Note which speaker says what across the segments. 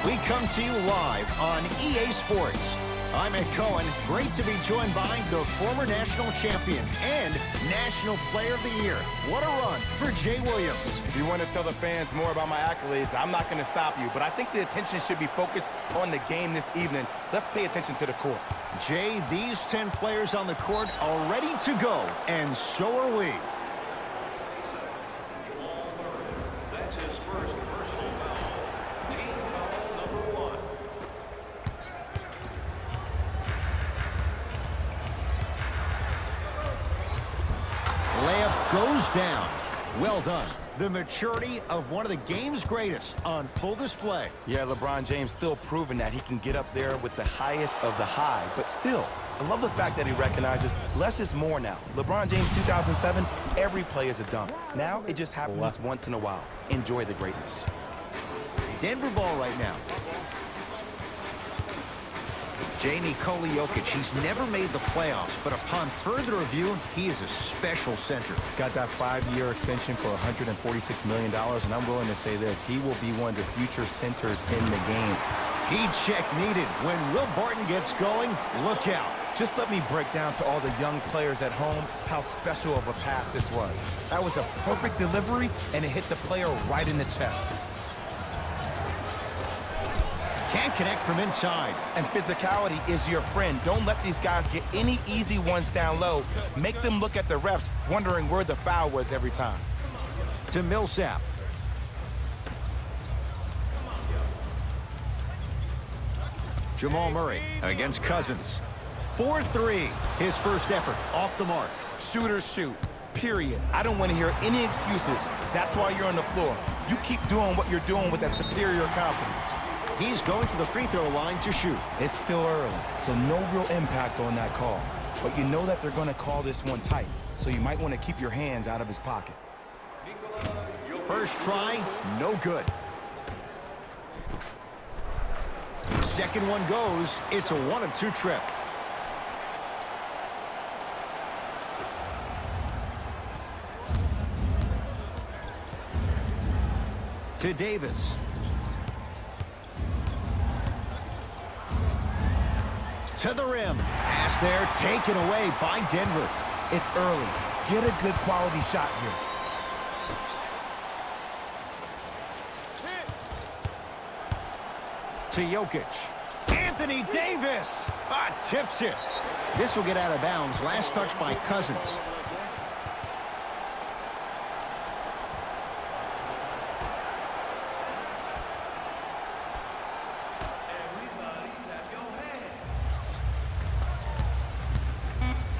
Speaker 1: We come to you live on EA Sports. I'm Ed Cohen. Great to be joined by the former national champion and National Player of the Year. What a run for Jay Williams.
Speaker 2: If you want to tell the fans more about my accolades, I'm not going to stop you, but I think the attention should be focused on the game this evening. Let's pay attention to the court.
Speaker 1: Jay, these 10 players on the court are ready to go, and so are we.
Speaker 3: That's his first personal foul. Team foul number 1.
Speaker 1: Layup goes down. Well done. The maturity of one of the game's greatest on full display.
Speaker 2: Yeah, LeBron James still proving that he can get up there with the highest of the high, but still, I love the fact that he recognizes less is more now. LeBron James 2007, every play is a dunk. Now it just happens once in a while. Enjoy the greatness.
Speaker 1: Denver ball right now. Nikola Jokic, he's never made the playoffs, but upon further review, he is a special center.
Speaker 2: Got that 5-year extension for $146 million, and I'm willing to say this, he will be one of the future centers in the game.
Speaker 1: Heat check needed. When Will Barton gets going, look out.
Speaker 2: Just let me break down to all the young players at home how special of a pass this was. That was a perfect delivery, and it hit the player right in the chest.
Speaker 1: Can't connect from inside.
Speaker 2: And physicality is your friend. Don't let these guys get any easy ones down low. Make them look at the refs, wondering where the foul was every time.
Speaker 1: To Millsap. Jamal Murray against Cousins. 4-3. His first effort off the mark.
Speaker 2: Shooters shoot. Period. I don't want to hear any excuses. That's why you're on the floor. You keep doing what you're doing with that superior confidence.
Speaker 1: He's going to the free throw line to shoot.
Speaker 2: It's still early, so no real impact on that call. But you know that they're going to call this one tight, so you might want to keep your hands out of his pocket.
Speaker 1: First try, no good. Second one goes. It's a 1-of-2 trip. To Davis. To the rim. Pass there, taken away by Denver.
Speaker 2: It's early. Get a good quality shot here.
Speaker 1: To Jokic. Anthony Davis. Tips it. This will get out of bounds. Last touch by Cousins.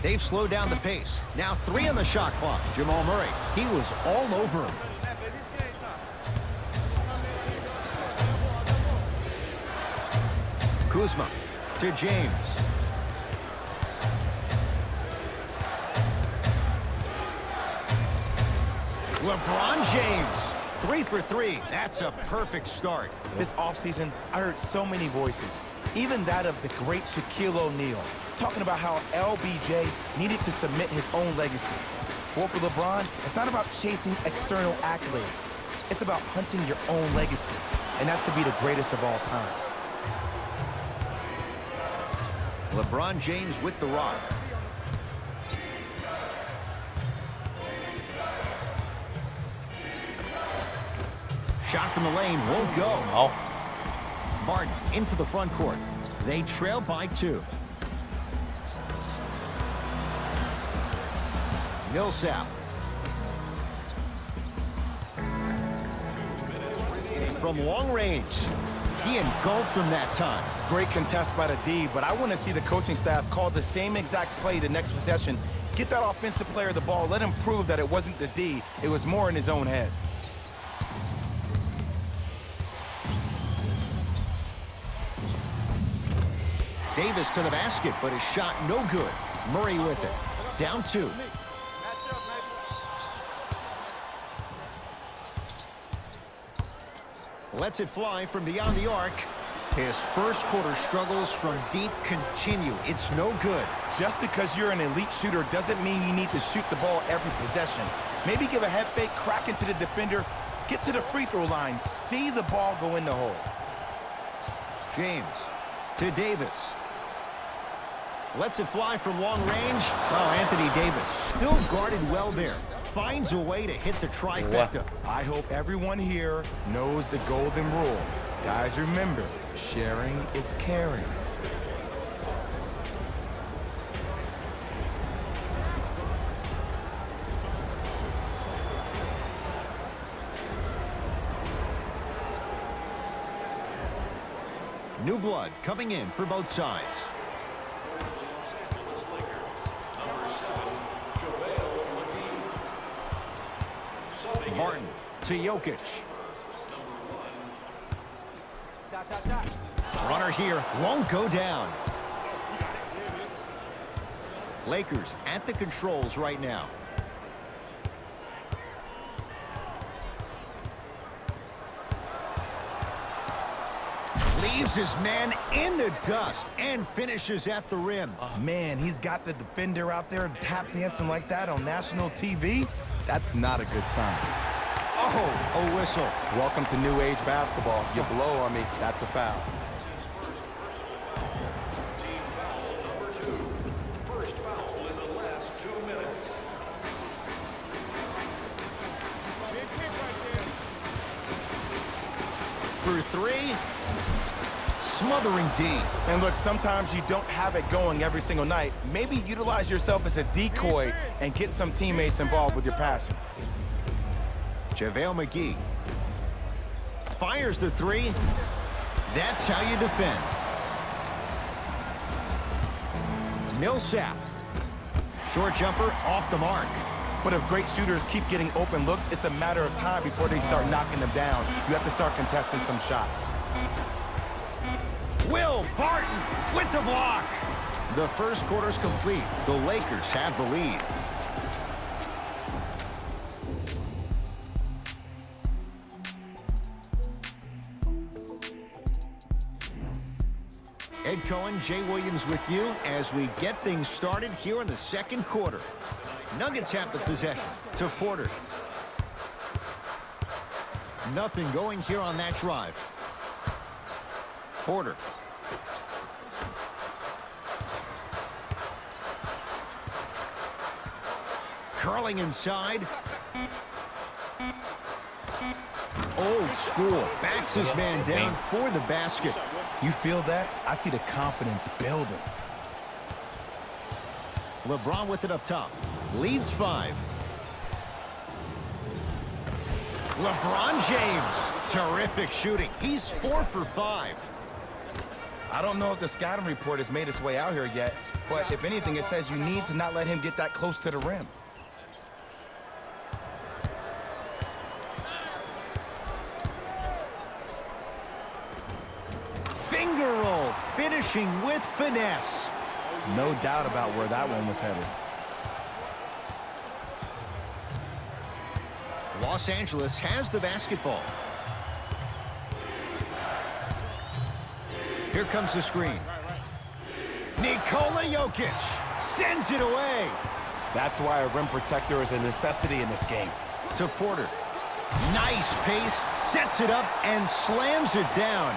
Speaker 1: They've slowed down the pace. Now 3 on the shot clock. Jamal Murray, he was all over him. Kuzma to James. LeBron James. 3 for 3. That's a perfect start.
Speaker 2: This offseason, I heard so many voices, even that of the great Shaquille O'Neal, talking about how LBJ needed to submit his own legacy. Well, for LeBron, it's not about chasing external accolades. It's about hunting your own legacy, and that's to be the greatest of all time.
Speaker 1: LeBron James with the rock. Shot from the lane won't go. Martin into the front court. They trail by 2. Millsap. From long range. He engulfed him that time.
Speaker 2: Great contest by the D, but I want to see the coaching staff call the same exact play the next possession. Get that offensive player the ball. Let him prove that it wasn't the D. It was more in his own head.
Speaker 1: Davis to the basket, but his shot no good. Murray with it. Down 2. Lets it fly from beyond the arc. His first quarter struggles from deep continue. It's no good.
Speaker 2: Just because you're an elite shooter doesn't mean you need to shoot the ball every possession. Maybe give a head fake, crack into the defender, get to the free throw line, see the ball go in the hole.
Speaker 1: James to Davis. Lets it fly from long range. Oh, Anthony Davis still guarded well there. Finds a way to hit the trifecta.
Speaker 2: I hope everyone here knows the golden rule. Guys, remember, sharing is caring.
Speaker 1: New blood coming in for both sides. Martin to Jokic. Runner here won't go down. Lakers at the controls right now. Leaves his man in the dust and finishes at the rim.
Speaker 2: Man, he's got the defender out there tap dancing like that on national TV. That's not a good sign.
Speaker 1: Oh, a whistle.
Speaker 2: Welcome to new age basketball. You blow on me, that's a foul.
Speaker 3: Team foul number 2. First foul in the last 2 minutes.
Speaker 1: For three. Smothering D.
Speaker 2: And look, sometimes you don't have it going every single night. Maybe utilize yourself as a decoy and get some teammates involved with your passing.
Speaker 1: JaVale McGee fires the three. That's how you defend. Millsap. Short jumper off the mark.
Speaker 2: But if great shooters keep getting open looks, it's a matter of time before they start knocking them down. You have to start contesting some shots.
Speaker 1: Will Barton with the block. The first quarter's complete. The Lakers have the lead. Ed Cohen, Jay Williams with you as we get things started here in the second quarter. Nuggets have the possession to Porter. Nothing going here on that drive. Porter. Curling inside. Old school. Backs his man down for the basket.
Speaker 2: You feel that? I see the confidence building.
Speaker 1: LeBron with it up top. Leads 5. LeBron James. Terrific shooting. He's 4 for 5.
Speaker 2: I don't know if the scouting report has made its way out here yet, but if anything, it says you need to not let him get that close to the rim.
Speaker 1: Finger roll, finishing with finesse.
Speaker 2: No doubt about where that one was headed.
Speaker 1: Los Angeles has the basketball. Here comes the screen. Nikola Jokic sends it away.
Speaker 2: That's why a rim protector is a necessity in this game.
Speaker 1: To Porter. Nice pace, sets it up, and slams it down.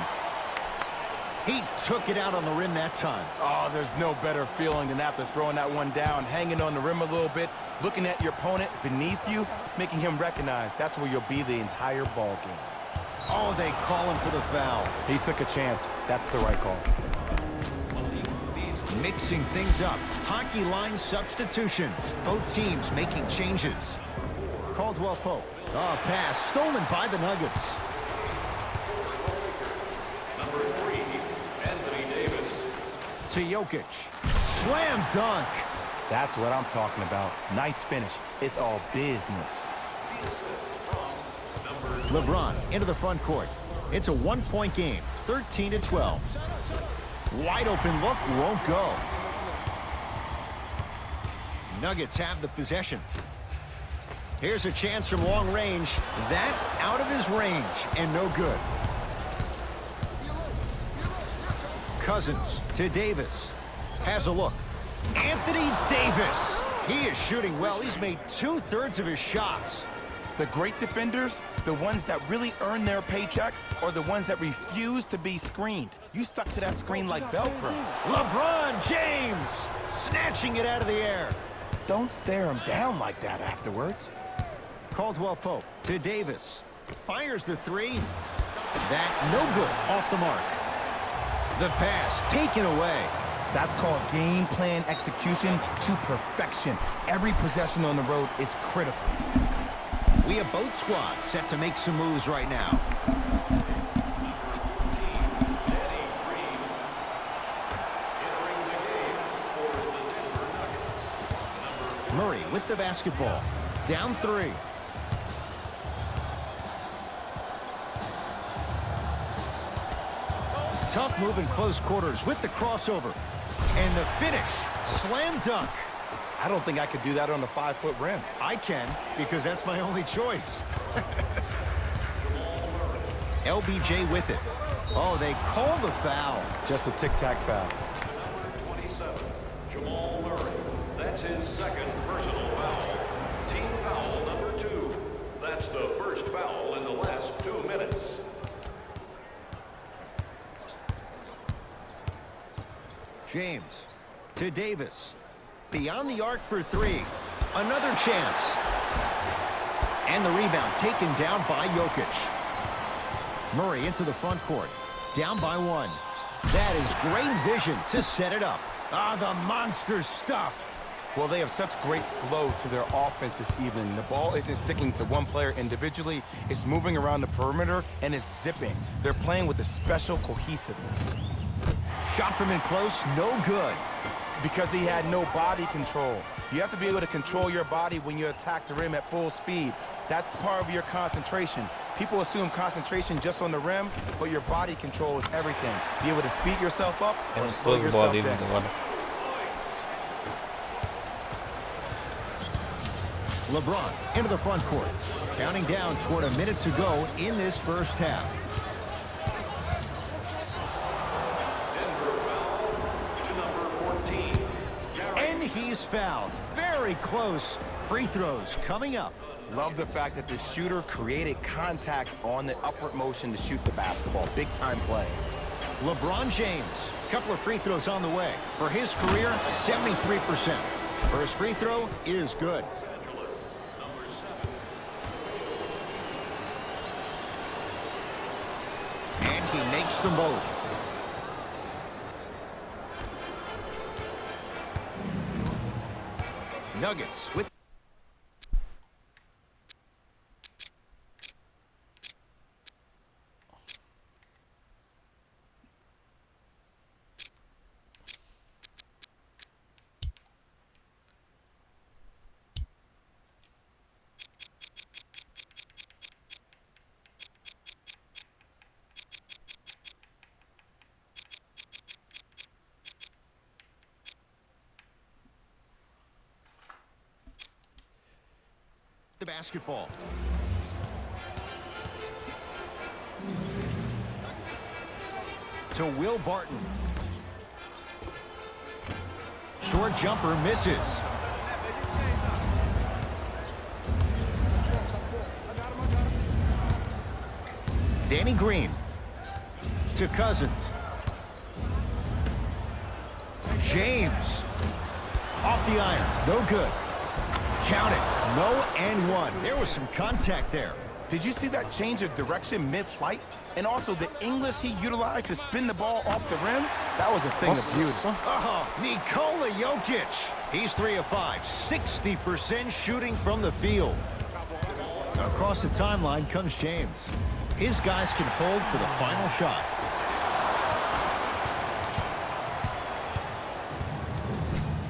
Speaker 1: He took it out on the rim that time.
Speaker 2: Oh, there's no better feeling than after throwing that one down, hanging on the rim a little bit, looking at your opponent beneath you, making him recognize that's where you'll be the entire ball game.
Speaker 1: Oh, they call him for the foul.
Speaker 2: He took a chance. That's the right call.
Speaker 1: Mixing things up. Hockey line substitutions. Both teams making changes. Caldwell Pope. Oh, pass stolen by the Nuggets.
Speaker 3: Number 3, Anthony Davis.
Speaker 1: To Jokic. Slam dunk.
Speaker 2: That's what I'm talking about. Nice finish. It's all business.
Speaker 1: LeBron into the front court. It's a 1-point game. 13-12. Wide open look, won't go. Nuggets have the possession. Here's a chance from long range. That out of his range and no good. Cousins to Davis. Has a look. Anthony Davis. He is shooting well. He's made 2/3 of his shots.
Speaker 2: The great defenders, The ones that really earn their paycheck or the ones that refuse to be screened? You stuck to that screen like Velcro.
Speaker 1: LeBron James snatching it out of the air.
Speaker 2: Don't stare him down like that afterwards.
Speaker 1: Caldwell Pope to Davis. Fires the three. That no good, off the mark. The pass taken away.
Speaker 2: That's called game plan execution to perfection. Every possession on the road is critical.
Speaker 1: We have both squads set to make some moves right now. Murray with the basketball. Down three. Tough move in close quarters with the crossover. And the finish. Slam dunk.
Speaker 2: I don't think I could do that on a 5-foot rim.
Speaker 1: I can, because that's my only choice. LBJ with it. Oh, they call the foul.
Speaker 2: Just a tic-tac foul.
Speaker 3: Number 27, Jamal Murray. That's his second personal foul. Team foul number 2. That's the first foul in the last 2 minutes.
Speaker 1: James to Davis. Beyond the arc for three. Another chance. And the rebound taken down by Jokic. Murray into the front court. Down by 1. That is great vision to set it up. Ah, the monster stuff.
Speaker 2: Well, they have such great flow to their offense this evening. The ball isn't sticking to one player individually. It's moving around the perimeter, and it's zipping. They're playing with a special cohesiveness.
Speaker 1: Shot from in close, no good.
Speaker 2: Because he had no body control. You have to be able to control your body when you attack the rim at full speed. That's part of your concentration. People assume concentration just on the rim, but your body control is everything. Be able to speed yourself up or slow yourself down.
Speaker 1: LeBron into the front court. Counting down toward a minute to go in this first half. And he's fouled. Very close. Free throws coming up.
Speaker 2: Love the fact that the shooter created contact on the upward motion to shoot the basketball. Big time play.
Speaker 1: LeBron James. Couple of free throws on the way. For his career, 73%. First free throw is good. And he makes them both. Nuggets with the basketball. To Will Barton. Short jumper misses. Danny Green to Cousins. James off the iron, no good. Count it. No and one. There was some contact there.
Speaker 2: Did you see that change of direction mid-flight? And also the English he utilized to spin the ball off the rim? That was a thing of beauty.
Speaker 1: Oh, Nikola Jokic. He's 3 of 5, 60% shooting from the field. Across the timeline comes James. His guys can hold for the final shot.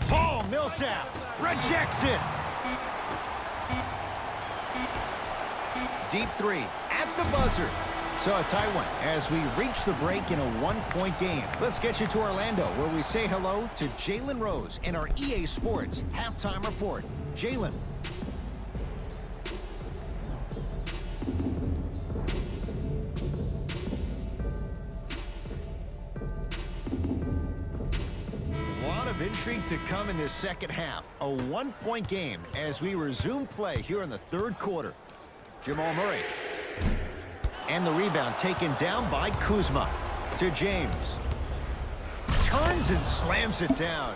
Speaker 1: Paul Millsap rejects it. Deep three at the buzzer. So a tight one as we reach the break in a one-point game. Let's get you to Orlando, where we say hello to Jalen Rose in our EA Sports halftime report. Jalen. A lot of intrigue to come in this second half. A one-point game as we resume play here in the third quarter. Jamal Murray And the rebound taken down by Kuzma. To James. Turns and slams it down.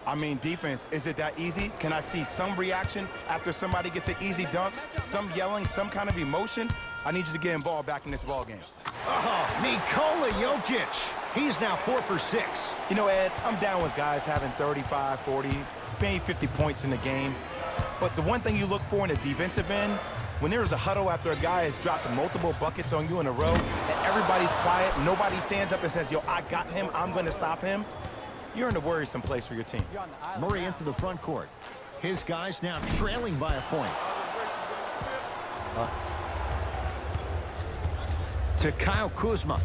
Speaker 2: I mean, defense, is it that easy? Can I see some reaction after somebody gets an easy dunk? Some yelling, some kind of emotion? I need you to get involved back in this ballgame.
Speaker 1: Oh, Nikola Jokic. He's now 4 for 6.
Speaker 2: You know, Ed, I'm down with guys having 35, 40, maybe 50 points in the game. But the one thing you look for in a defensive end, when there's a huddle after a guy has dropped multiple buckets on you in a row, and everybody's quiet, nobody stands up and says, yo, I got him, I'm going to stop him, you're in a worrisome place for your team.
Speaker 1: Murray into the front court. His guys now trailing by a point. To Kyle Kuzma.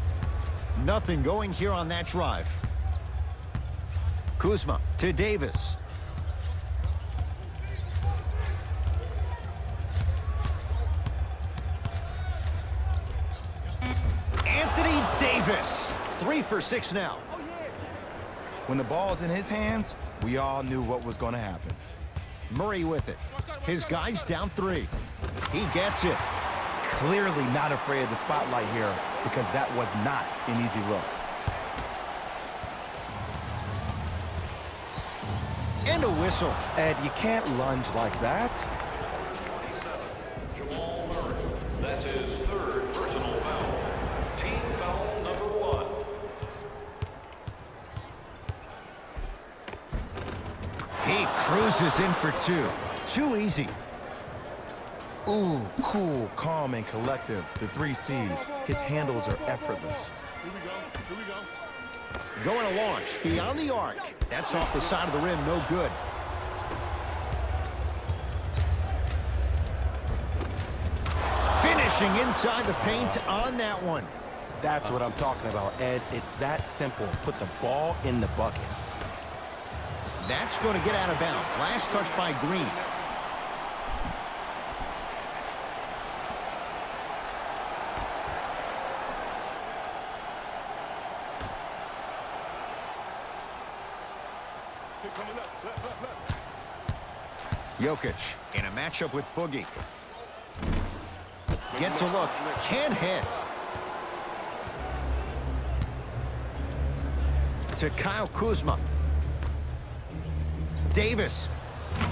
Speaker 1: Nothing going here on that drive. Kuzma to Davis. Anthony Davis. 3 for 6 now.
Speaker 2: When the ball's in his hands, we all knew what was going to happen.
Speaker 1: Murray with it. His guys down 3. He gets it.
Speaker 2: Clearly not afraid of the spotlight here because that was not an easy look.
Speaker 1: And a whistle.
Speaker 2: Ed, you can't lunge like that.
Speaker 3: 27, Jamal Murray. That's his 3rd personal foul. Team foul number 1.
Speaker 1: He cruises in for 2. Too easy.
Speaker 2: Ooh, cool, calm, and collective. The 3 C's. His handles are effortless.
Speaker 1: Going to launch beyond the arc. That's off the side of the rim, no good. Finishing inside the paint on that one.
Speaker 2: That's what I'm talking about, Ed. It's that simple. Put the ball in the bucket.
Speaker 1: That's going to get out of bounds. Last touch by Green. Jokic in a matchup with Boogie. Gets a look. Can't hit. To Kyle Kuzma. Davis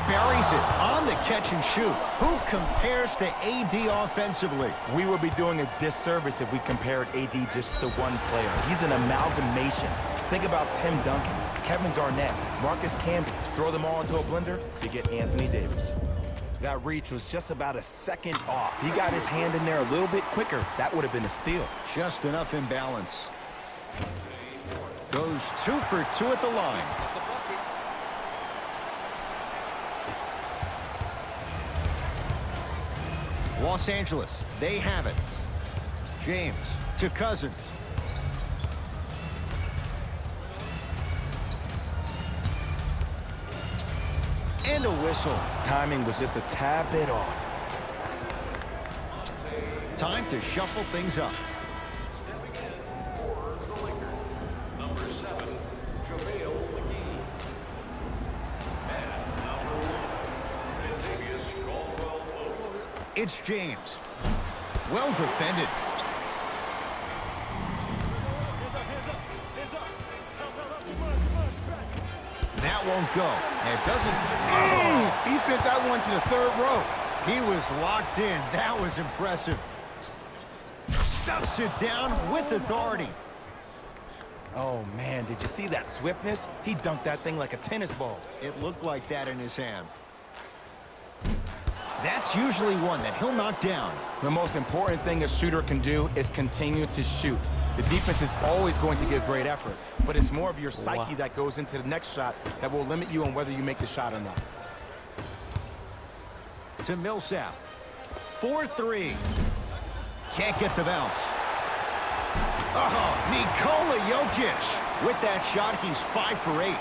Speaker 1: buries it on the catch and shoot. Who compares to AD offensively?
Speaker 2: We would be doing a disservice if we compared AD just to one player. He's an amalgamation. Think about Tim Duncan, Kevin Garnett, Marcus Camby. Throw them all into a blender, you get Anthony Davis. That reach was just about a second off. He got his hand in there a little bit quicker. That would have been a steal.
Speaker 1: Just enough imbalance. Goes 2 for 2 at the line. Los Angeles, they have it. James to Cousins. And a whistle.
Speaker 2: Timing was just a tad bit off.
Speaker 1: Time to shuffle things up.
Speaker 3: Stepping in for the Lakers, number 7, JaVale McGee. And number 1, Latavius Caldwell-Pope.
Speaker 1: It's James. Well defended. That won't go. It doesn't.
Speaker 2: Oh, he sent that one to the 3rd row.
Speaker 1: He was locked in. That was impressive. Stuffs it down with authority.
Speaker 2: Oh, man, did you see that swiftness? He dunked that thing like a tennis ball.
Speaker 1: It looked like that in his hand. That's usually one that he'll knock down.
Speaker 2: The most important thing a shooter can do is continue to shoot. The defense is always going to give great effort, but it's more of your psyche that goes into the next shot that will limit you on whether you make the shot or not.
Speaker 1: To Millsap. 4-3. Can't get the bounce. Oh, Nikola Jokic. With that shot, he's 5 for 8.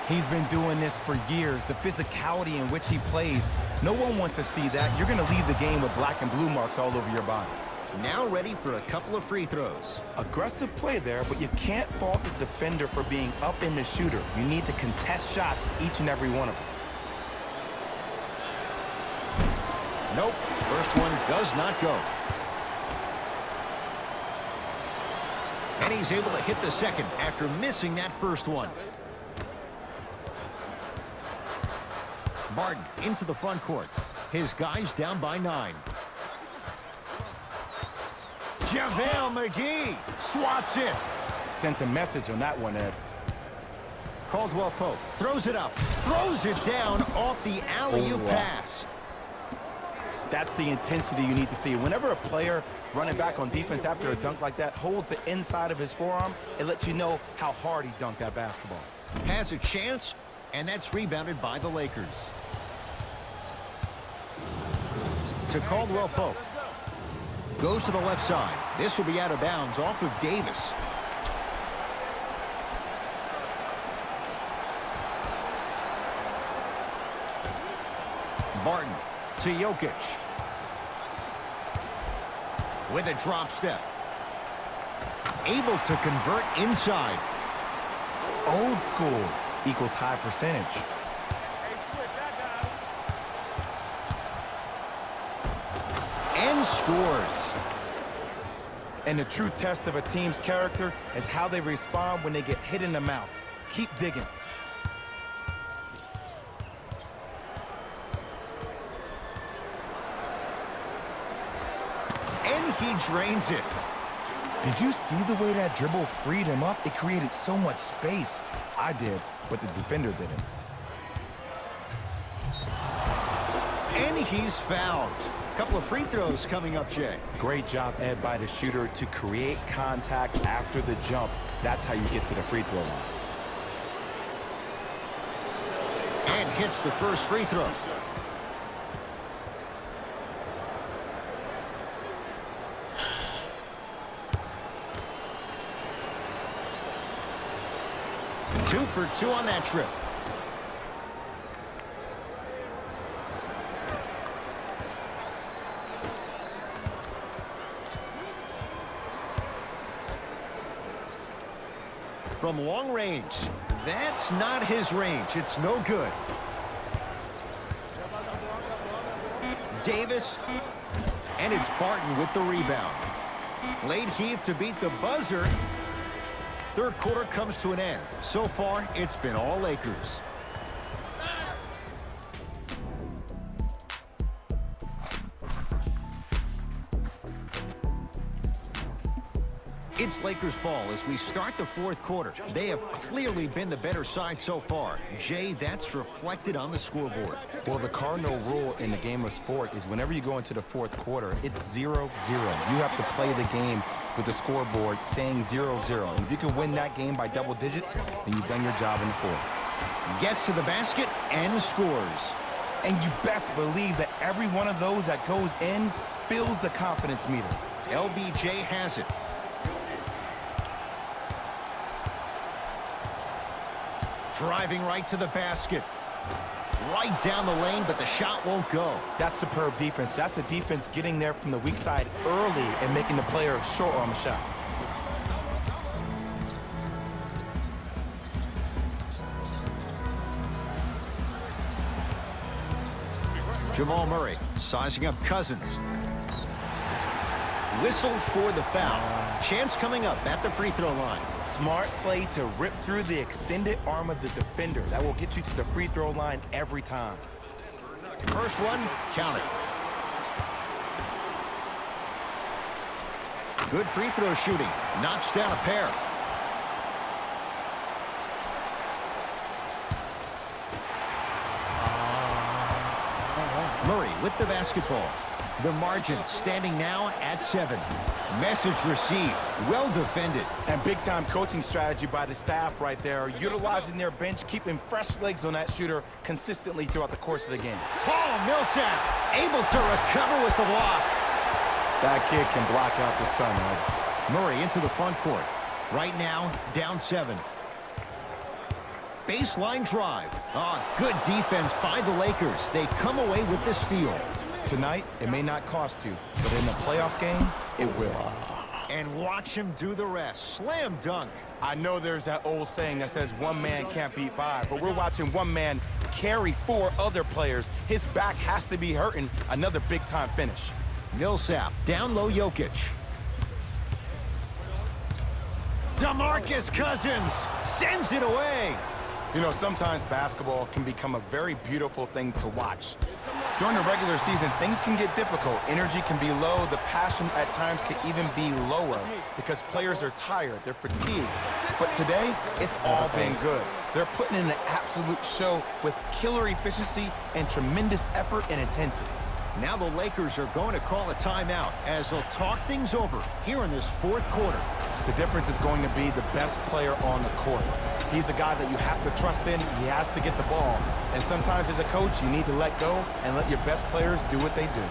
Speaker 2: He's been doing this for years. The physicality in which he plays, no one wants to see that. You're going to leave the game with black and blue marks all over your body.
Speaker 1: Now ready for a couple of free throws.
Speaker 2: Aggressive play there, but you can't fault the defender for being up in the shooter. You need to contest shots, each and every one of them.
Speaker 1: Nope, first one does not go. And he's able to hit the second after missing that first one. Martin into the front court. His guys down by 9. JaVale McGee swats it.
Speaker 2: Sent a message on that one, Ed.
Speaker 1: Caldwell Pope throws it up, throws it down off the alley-oop pass.
Speaker 2: That's the intensity you need to see. Whenever a player running back on defense after a dunk like that holds the inside of his forearm, it lets you know how hard he dunked that basketball.
Speaker 1: Has a chance, and that's rebounded by the Lakers. To Caldwell Pope. Goes to the left side. This will be out of bounds off of Davis. Martin to Jokic. With a drop step. Able to convert inside.
Speaker 2: Old school equals high percentage.
Speaker 1: And scores.
Speaker 2: And the true test of a team's character is how they respond when they get hit in the mouth. Keep digging.
Speaker 1: And he drains it.
Speaker 2: Did you see the way that dribble freed him up? It created so much space. I did, but the defender didn't.
Speaker 1: And he's fouled. Couple of free throws coming up, Jay.
Speaker 2: Great job, Ed, by the shooter to create contact after the jump. That's how you get to the free throw line.
Speaker 1: And hits the first free throw. Two for two on that trip. From long range, that's not his range. It's no good. Davis, and it's Barton with the rebound. Late heave to beat the buzzer. Third quarter comes to an end. So far, it's been all Lakers. It's Lakers ball as we start the fourth quarter. They have clearly been the better side so far. Jay, that's reflected on the scoreboard.
Speaker 2: Well, the cardinal rule in the game of sport is whenever you go into the fourth quarter, it's 0-0. You have to play the game with the scoreboard saying 0-0. And if you can win that game by double digits, then you've done your job in the fourth.
Speaker 1: Gets to the basket and scores.
Speaker 2: And you best believe that every one of those that goes in fills the confidence meter.
Speaker 1: LBJ has it. Driving right to the basket. Right down the lane, but the shot won't go.
Speaker 2: That's superb defense. That's a defense getting there from the weak side early and making the player short on the shot.
Speaker 1: Jamal Murray sizing up Cousins. Whistled for the foul. Chance coming up at the free throw line.
Speaker 2: Smart play to rip through the extended arm of the defender. That will get you to the free throw line every time.
Speaker 1: First one, count it. Good free throw shooting. Knocks down a pair. Murray with the basketball. The margin standing now at 7. Message received. Well defended.
Speaker 2: And big-time coaching strategy by the staff right there, utilizing their bench, keeping fresh legs on that shooter consistently throughout the course of the game.
Speaker 1: Paul Millsap able to recover with the block.
Speaker 2: That kid can block out the sun, Ed.
Speaker 1: Murray into the front court. Right now, down 7. Baseline drive. Good defense by the Lakers. They come away with the steal.
Speaker 2: Tonight, it may not cost you, but in the playoff game, it will.
Speaker 1: And watch him do the rest. Slam dunk.
Speaker 2: I know there's that old saying that says one man can't beat 5, but we're watching one man carry 4 other players. His back has to be hurting. Another big-time finish.
Speaker 1: Millsap, down low Jokic. DeMarcus Cousins sends it away.
Speaker 2: You know, sometimes basketball can become a very beautiful thing to watch. During the regular season, things can get difficult. Energy can be low. The passion at times can even be lower because players are tired. They're fatigued. But today, it's all been good. They're putting in an absolute show with killer efficiency and tremendous effort and intensity.
Speaker 1: Now the Lakers are going to call a timeout as they'll talk things over here in this 4th quarter.
Speaker 2: The difference is going to be the best player on the court. He's a guy that you have to trust in. He has to get the ball. And sometimes as a coach, you need to let go and let your best players do what they do.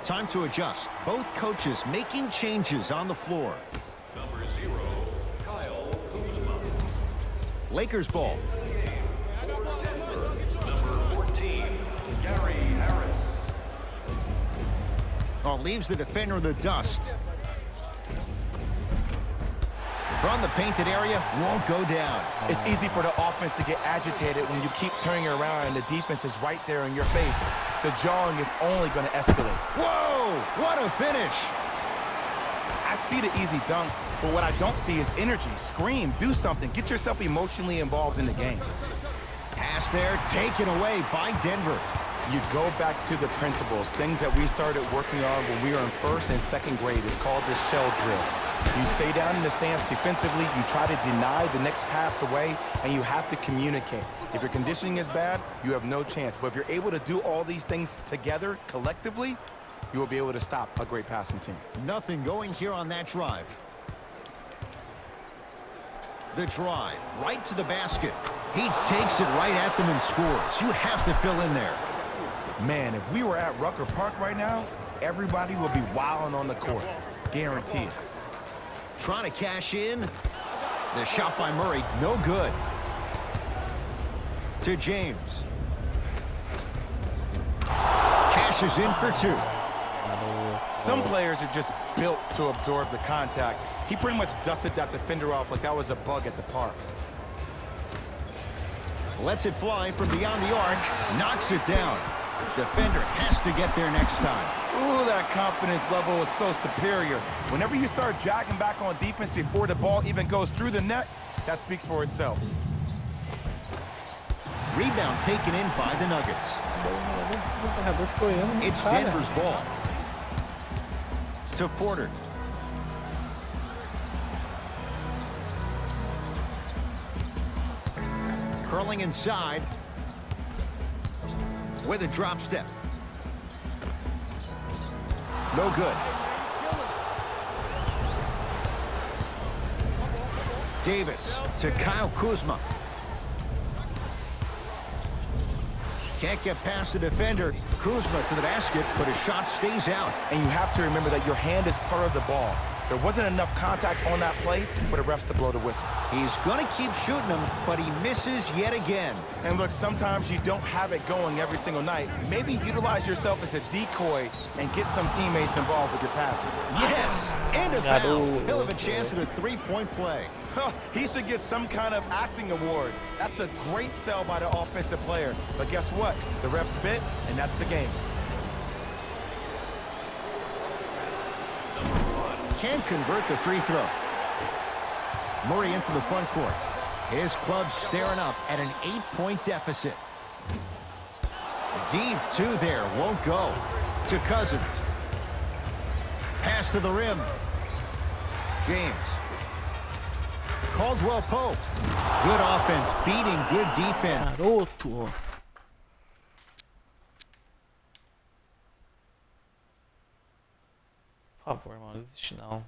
Speaker 1: Time to adjust. Both coaches making changes on the floor.
Speaker 3: Number 0, Kyle Kuzma.
Speaker 1: Lakers ball.
Speaker 3: For Denver, number 14, Gary Harris.
Speaker 1: Oh, leaves the defender in the dust. From the painted area, won't go down.
Speaker 2: It's easy for the offense to get agitated when you keep turning around and the defense is right there in your face. The jawing is only going to escalate.
Speaker 1: Whoa! What a finish!
Speaker 2: I see the easy dunk, but what I don't see is energy. Scream, do something. Get yourself emotionally involved in the game.
Speaker 1: Pass there, taken away by Denver.
Speaker 2: You go back to the principles, things that we started working on when we were in 1st and 2nd grade. It's called the shell drill. You stay down in the stance defensively, you try to deny the next pass away, and you have to communicate. If your conditioning is bad, you have no chance. But if you're able to do all these things together, collectively, you will be able to stop a great passing team.
Speaker 1: Nothing going here on that drive. The drive, right to the basket. He takes it right at them and scores. You have to fill in there.
Speaker 2: Man, if we were at Rucker Park right now, everybody would be wilding on the court. Guaranteed.
Speaker 1: Trying to cash in. The shot by Murray, no good. To James. Cashes in for 2.
Speaker 2: Some players are just built to absorb the contact. He pretty much dusted that defender off like that was a bug at the park.
Speaker 1: Lets it fly from beyond the arc. Knocks it down. Defender has to get there next time.
Speaker 2: Ooh, that confidence level is so superior. Whenever you start jogging back on defense before the ball even goes through the net, that speaks for itself.
Speaker 1: Rebound taken in by the Nuggets. It's Denver's ball. To Porter. Curling inside. With a drop step. No good. Davis to Kyle Kuzma. Can't get past the defender. Kuzma to the basket, but his shot stays out.
Speaker 2: And you have to remember that your hand is part of the ball. There wasn't enough contact on that play for the refs to blow the whistle.
Speaker 1: He's going to keep shooting them, but he misses yet again.
Speaker 2: And look, sometimes you don't have it going every single night. Maybe utilize yourself as a decoy and get some teammates involved with your passing.
Speaker 1: Yes, and a foul. He'll have a chance at a 3-point play.
Speaker 2: He should get some kind of acting award. That's a great sell by the offensive player. But guess what? The refs bit, and that's the game.
Speaker 1: Can't convert the free throw. Murray into the front court. His club staring up at an 8-point deficit. Deep 2 there, won't go. To Cousins. Pass to the rim. James. Caldwell Pope. Good offense, beating good defense.
Speaker 4: Garoto. Por favor, irmão, não existe não.